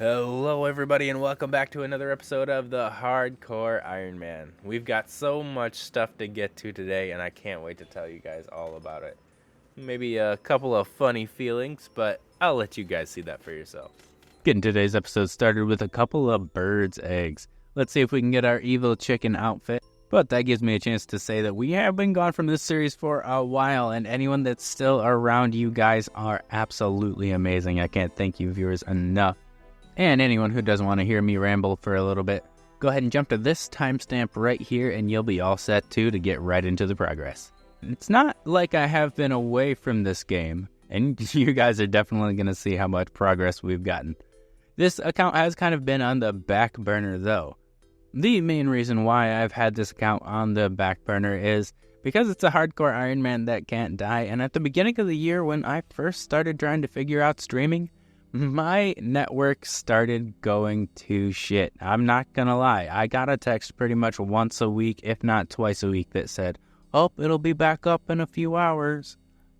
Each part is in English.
Hello, everybody, and welcome back to another episode of the Hardcore Iron Man. We've got so much stuff to get to today, and I can't wait to tell you guys all about it. Maybe a couple of funny feelings, but I'll let you guys see that for yourself. Getting today's episode started with a couple of birds' eggs. Let's see if we can get our evil chicken outfit. But that gives me a chance to say that we have been gone from this series for a while, and anyone that's still around, you guys are absolutely amazing. I can't thank you viewers enough. And anyone who doesn't want to hear me ramble for a little bit, go ahead and jump to this timestamp right here and you'll be all set too to get right into the progress. It's not like I have been away from this game, and you guys are definitely going to see how much progress we've gotten. This account has kind of been on the back burner though. The main reason why I've had this account on the back burner is because it's a hardcore Iron Man that can't die, and at the beginning of the year when I first started trying to figure out streaming, my network started going to shit. I'm not gonna lie. I got a text pretty much once a week, if not twice a week, that said, "Oh, it'll be back up in a few hours."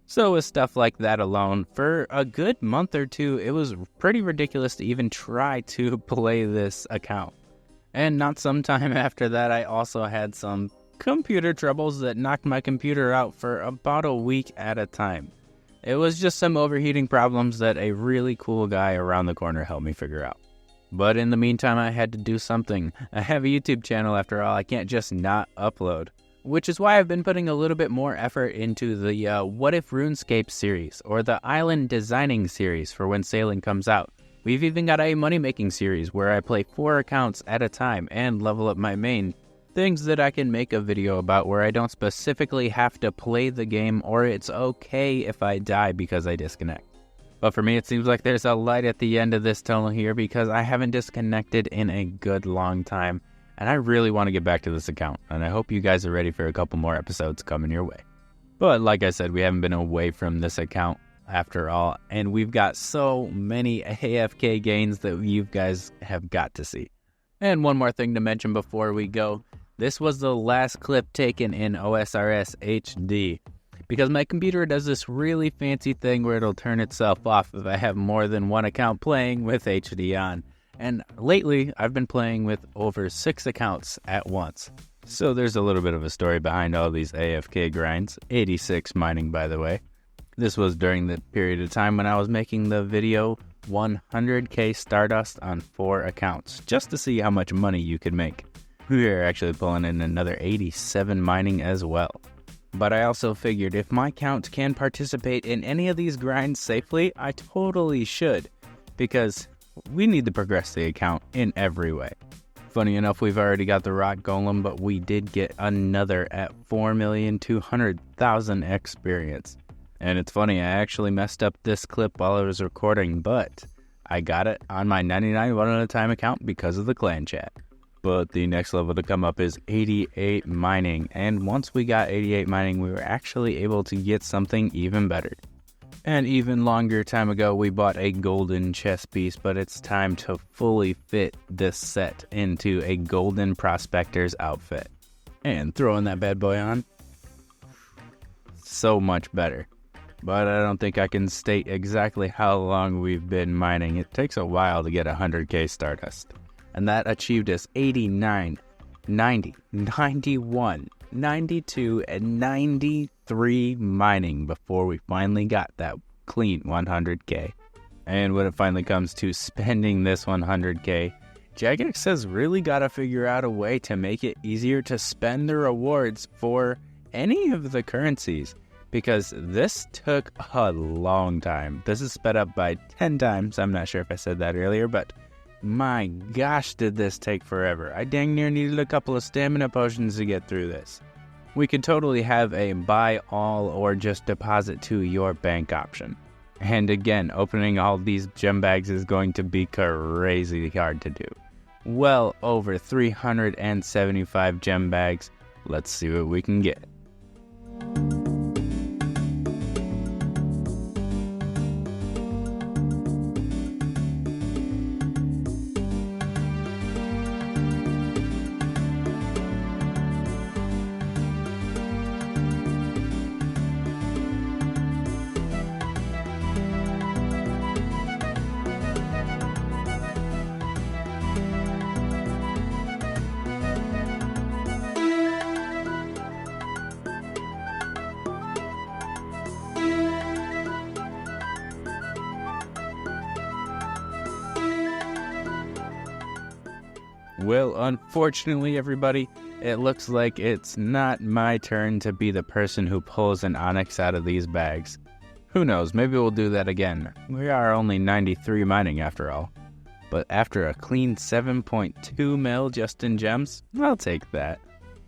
So with stuff like that alone, for a good month or two, it was pretty ridiculous to even try to play this account. And not some time after that, I also had some computer troubles that knocked my computer out for about a week at a time. It was just some overheating problems that a really cool guy around the corner helped me figure out. But in the meantime, I had to do something. I have a YouTube channel after all. I can't just not upload. Which is why I've been putting a little bit more effort into the What If RuneScape series, or the Island Designing series for when sailing comes out. We've even got a money-making series where I play 4 accounts at a time and level up my main. Things that I can make a video about where I don't specifically have to play the game, or it's okay if I die because I disconnect. But for me, it seems like there's a light at the end of this tunnel here because I haven't disconnected in a good long time, and I really want to get back to this account, and I hope you guys are ready for a couple more episodes coming your way. But like I said, we haven't been away from this account after all, and we've got so many AFK gains that you guys have got to see. And one more thing to mention before we go. This was the last clip taken in OSRS HD, because my computer does this really fancy thing where it'll turn itself off if I have more than one account playing with HD on. And lately, I've been playing with over 6 accounts at once. So there's a little bit of a story behind all these AFK grinds. 86 mining, by the way. This was during the period of time when I was making the video 100k Stardust on 4 accounts, just to see how much money you could make. We are actually pulling in another 87 mining as well. But I also figured if my account can participate in any of these grinds safely, I totally should, because we need to progress the account in every way. Funny enough, we've already got the Rock Golem, but we did get another at 4,200,000 experience. And it's funny, I actually messed up this clip while I was recording, but I got it on my 99 one at a time account because of the clan chat. But the next level to come up is 88 mining, and once we got 88 mining, we were actually able to get something even better. And even longer time ago, we bought a golden chess piece, but it's time to fully fit this set into a golden prospector's outfit. And throwing that bad boy on, so much better. But I don't think I can state exactly how long we've been mining. It takes a while to get 100k Stardust. And that achieved us 89, 90, 91, 92, and 93 mining before we finally got that clean 100k. And when it finally comes to spending this 100k, Jagex has really got to figure out a way to make it easier to spend the rewards for any of the currencies, because this took a long time. This is sped up by 10 times. I'm not sure if I said that earlier, but my gosh, did this take forever. I dang near needed a couple of stamina potions to get through this. We could totally have a buy all or just deposit to your bank option. And again, opening all these gem bags is going to be crazy hard to do. Well over 375 gem bags. Let's see what we can get. Well, unfortunately, everybody, it looks like it's not my turn to be the person who pulls an onyx out of these bags. Who knows, maybe we'll do that again. We are only 93 mining after all. But after a clean 7.2 mil just in gems, I'll take that.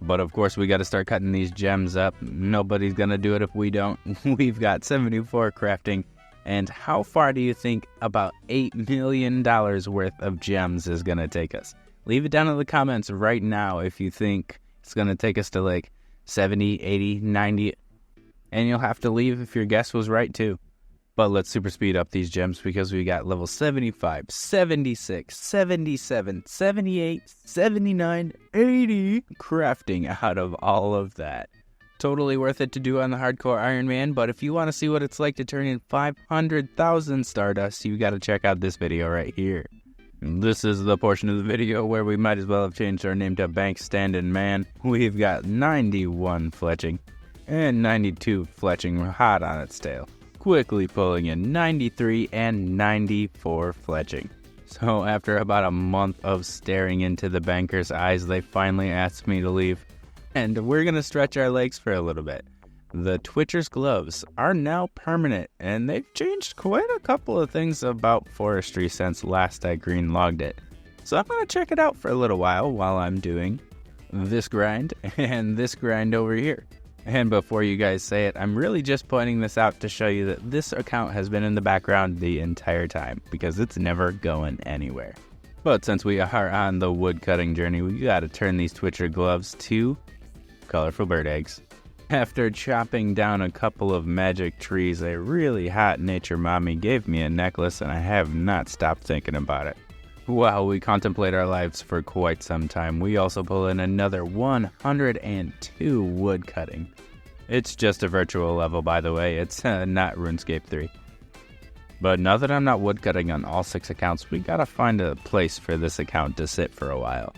But of course, we got to start cutting these gems up. Nobody's going to do it if we don't. We've got 74 crafting. And how far do you think about $8 million worth of gems is going to take us? Leave it down in the comments right now if you think it's going to take us to like 70, 80, 90. And you'll have to leave if your guess was right too. But let's super speed up these gems because we got level 75, 76, 77, 78, 79, 80 crafting out of all of that. Totally worth it to do on the Hardcore Iron Man, but if you want to see what it's like to turn in 500,000 Stardust, you got to check out this video right here. This is the portion of the video where we might as well have changed our name to Bank Standing Man. We've got 91 fletching and 92 fletching hot on its tail. Quickly pulling in 93 and 94 fletching. So after about a month of staring into the banker's eyes, they finally asked me to leave. And we're going to stretch our legs for a little bit. The Twitcher's gloves are now permanent, and they've changed quite a couple of things about forestry since last I green logged it. So I'm going to check it out for a little while I'm doing this grind and this grind over here. And before you guys say it, I'm really just pointing this out to show you that this account has been in the background the entire time because it's never going anywhere. But since we are on the wood cutting journey, we got to turn these Twitcher gloves to colorful bird eggs. After chopping down a couple of magic trees, a really hot nature mommy gave me a necklace and I have not stopped thinking about it. While we contemplate our lives for quite some time, we also pull in another 102 wood cutting. It's just a virtual level, by the way, it's not RuneScape 3. But now that I'm not wood cutting on all 6 accounts, we gotta find a place for this account to sit for a while.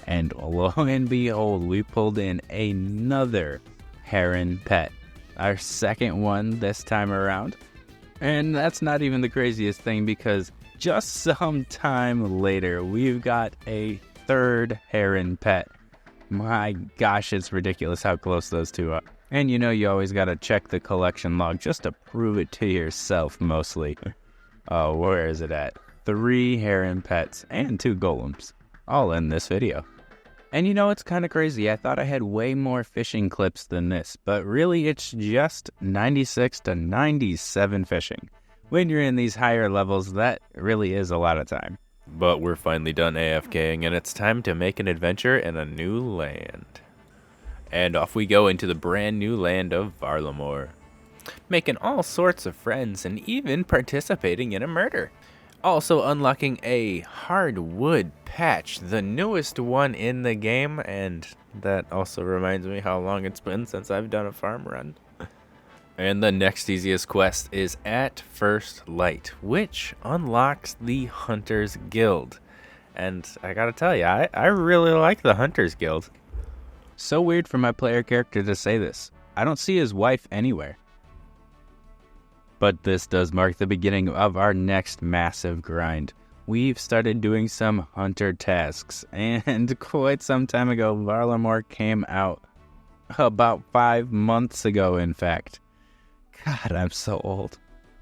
And lo and behold, we pulled in another heron pet. Our second one this time around. And that's not even the craziest thing because just some time later, we've got a third heron pet. My gosh, it's ridiculous how close those two are. And you know you always gotta check the collection log just to prove it to yourself mostly. Oh, where is it at? 3 heron pets and 2 golems. All in this video. And you know, it's kind of crazy. I thought I had way more fishing clips than this, but really it's just 96 to 97 fishing. When you're in these higher levels, that really is a lot of time. But we're finally done AFKing, and it's time to make an adventure in a new land. And off we go into the brand new land of Varlamore, making all sorts of friends and even participating in a murder. Also unlocking a hardwood patch, the newest one in the game, and that also reminds me how long it's been since I've done a farm run. And the next easiest quest is at First Light, which unlocks the Hunter's Guild. And I gotta tell you, I really like the Hunter's Guild. So weird for my player character to say this. I don't see his wife anywhere. But this does mark the beginning of our next massive grind. We've started doing some hunter tasks, and quite some time ago, Varlamore came out. About 5 months ago, in fact. God, I'm so old.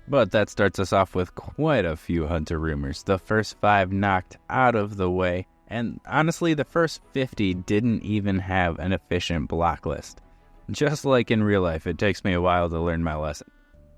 But that starts us off with quite a few hunter rumors. The first 5 knocked out of the way, and honestly, the first 50 didn't even have an efficient block list. Just like in real life, it takes me a while to learn my lesson.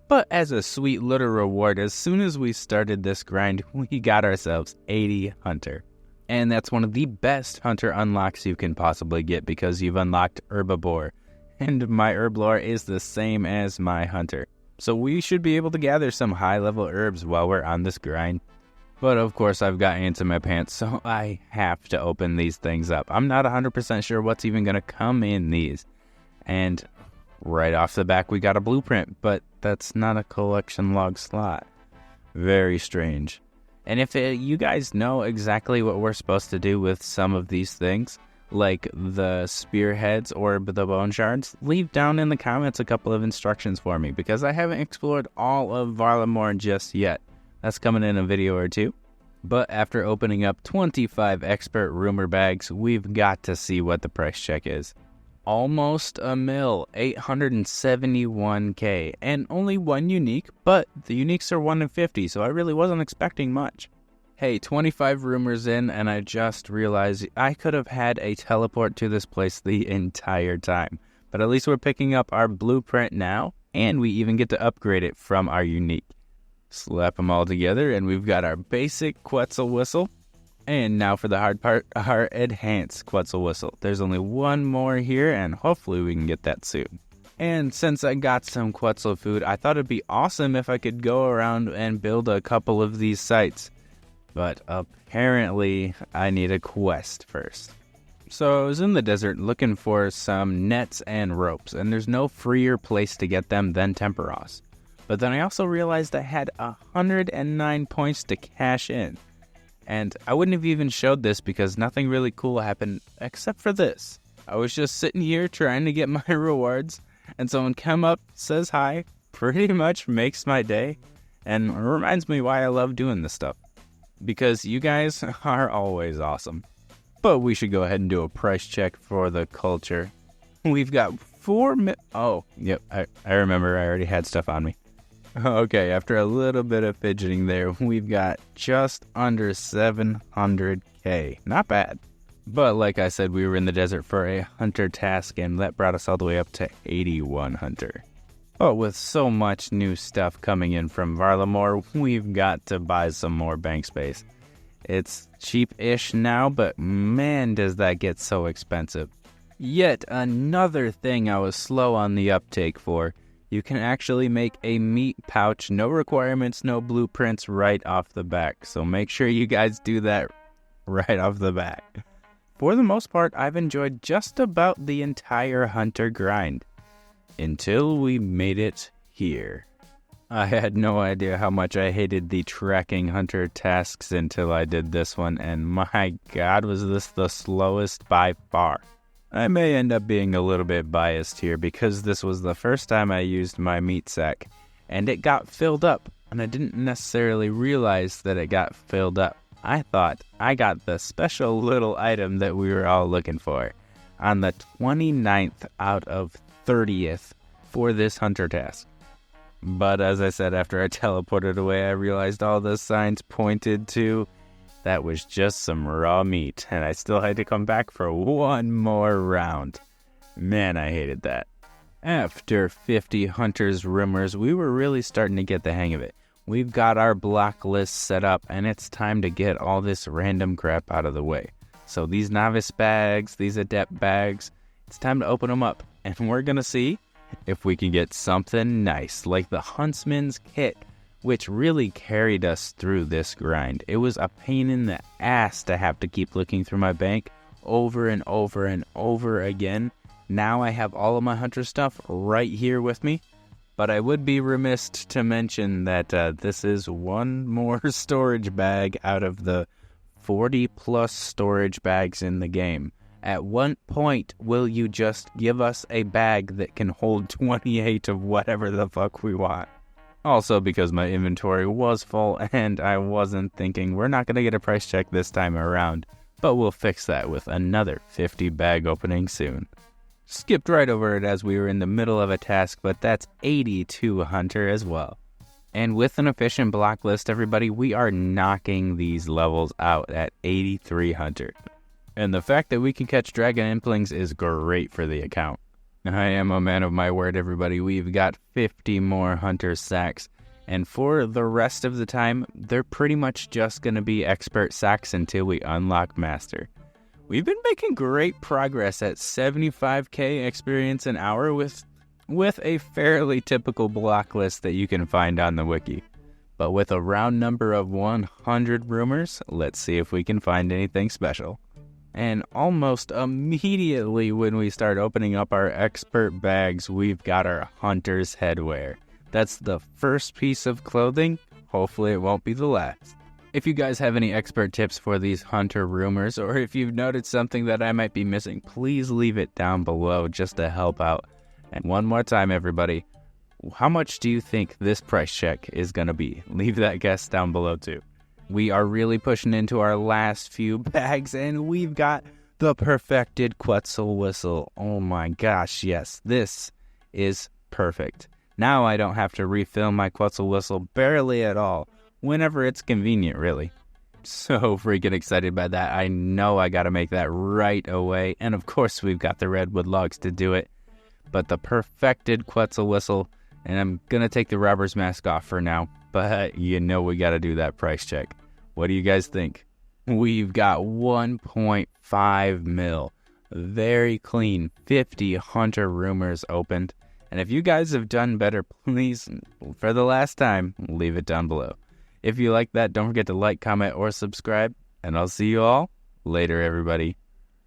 But as a sweet little reward, as soon as we started this grind, we got ourselves 80 hunter. And that's one of the best hunter unlocks you can possibly get because you've unlocked herbivore. And my herb lore is the same as my hunter. So we should be able to gather some high level herbs while we're on this grind. But of course I've got ants in my pants, so I have to open these things up. I'm not 100% sure what's even going to come in these. And right off the back we got a blueprint, but that's not a collection log slot. Very strange. And if you guys know exactly what we're supposed to do with some of these things, like the spearheads or the bone shards, leave down in the comments a couple of instructions for me, because I haven't explored all of Varlamore just yet. That's coming in a video or two. But after opening up 25 expert rumor bags, we've got to see what the price check is. Almost a mil, 871k, and only one unique, but the uniques are 1 in 50, so I really wasn't expecting much. Hey, 25 rumors in, and I just realized I could have had a teleport to this place the entire time. But at least we're picking up our blueprint now, and we even get to upgrade it from our unique. Slap them all together, and we've got our basic Quetzal Whistle. And now for the hard part, our enhanced Quetzal Whistle. There's only one more here, and hopefully we can get that soon. And since I got some Quetzal food, I thought it'd be awesome if I could go around and build a couple of these sites. But apparently, I need a quest first. So I was in the desert looking for some nets and ropes, and there's no freer place to get them than Temperos. But then I also realized I had 109 points to cash in. And I wouldn't have even showed this because nothing really cool happened except for this. I was just sitting here trying to get my rewards, and someone come up, says hi, pretty much makes my day, and reminds me why I love doing this stuff. Because you guys are always awesome. But we should go ahead and do a price check for the culture. We've got oh, yep, I remember I already had stuff on me. Okay, after a little bit of fidgeting there, we've got just under 700k. Not bad. But like I said, we were in the desert for a hunter task, and that brought us all the way up to 81 hunter. But with so much new stuff coming in from Varlamore, we've got to buy some more bank space. It's cheap-ish now, but man, does that get so expensive. Yet another thing I was slow on the uptake for. You can actually make a meat pouch, no requirements, no blueprints, right off the back. So make sure you guys do that right off the back. For the most part, I've enjoyed just about the entire hunter grind. Until we made it here. I had no idea how much I hated the tracking hunter tasks until I did this one, and my god, was this the slowest by far. I may end up being a little bit biased here because this was the first time I used my meat sack, and it got filled up, and I didn't necessarily realize that it got filled up. I thought I got the special little item that we were all looking for on the 29th out of 30th for this hunter task. But as I said, after I teleported away, I realized all the signs pointed to that was just some raw meat, and I still had to come back for one more round. Man, I hated that. After 50 hunters rumors, we were really starting to get the hang of it. We've got our block list set up, and it's time to get all this random crap out of the way. So these novice bags, these adept bags, it's time to open them up, and we're going to see if we can get something nice, like the Huntsman's Kit, which really carried us through this grind. It was a pain in the ass to have to keep looking through my bank over and over and over again. Now I have all of my hunter stuff right here with me, but I would be remiss to mention that this is one more storage bag out of the 40 plus storage bags in the game. At what point will you just give us a bag that can hold 28 of whatever the fuck we want? Also, because my inventory was full and I wasn't thinking we're not going to get a price check this time around, but we'll fix that with another 50 bag opening soon. Skipped right over it as we were in the middle of a task, but that's 82 hunter as well. And with an efficient block list, everybody, we are knocking these levels out at 83 hunter. And the fact that we can catch dragon implings is great for the account. I am a man of my word, everybody. We've got 50 more hunter sacks. And for the rest of the time, they're pretty much just going to be expert sacks until we unlock master. We've been making great progress at 75k experience an hour with a fairly typical block list that you can find on the wiki. But with a round number of 100 rumors, let's see if we can find anything special. And almost immediately when we start opening up our expert bags, we've got our hunter's headwear. That's the first piece of clothing. Hopefully it won't be the last. If you guys have any expert tips for these hunter rumors, or if you've noted something that I might be missing, please leave it down below just to help out. And one more time, everybody, how much do you think this price check is going to be? Leave that guess down below too. We are really pushing into our last few bags, and we've got the perfected Quetzal whistle. Oh my gosh, yes, this is perfect. Now I don't have to refill my Quetzal whistle barely at all, whenever it's convenient, really. So freaking excited by that. I know I gotta make that right away, and of course we've got the redwood logs to do it. But the perfected Quetzal whistle, and I'm gonna take the robber's mask off for now, but you know we gotta do that price check. What do you guys think? We've got 1.5 mil. Very clean 50 hunter rumors opened. And if you guys have done better, please, for the last time, leave it down below. If you like that, don't forget to like, comment, or subscribe. And I'll see you all later, everybody.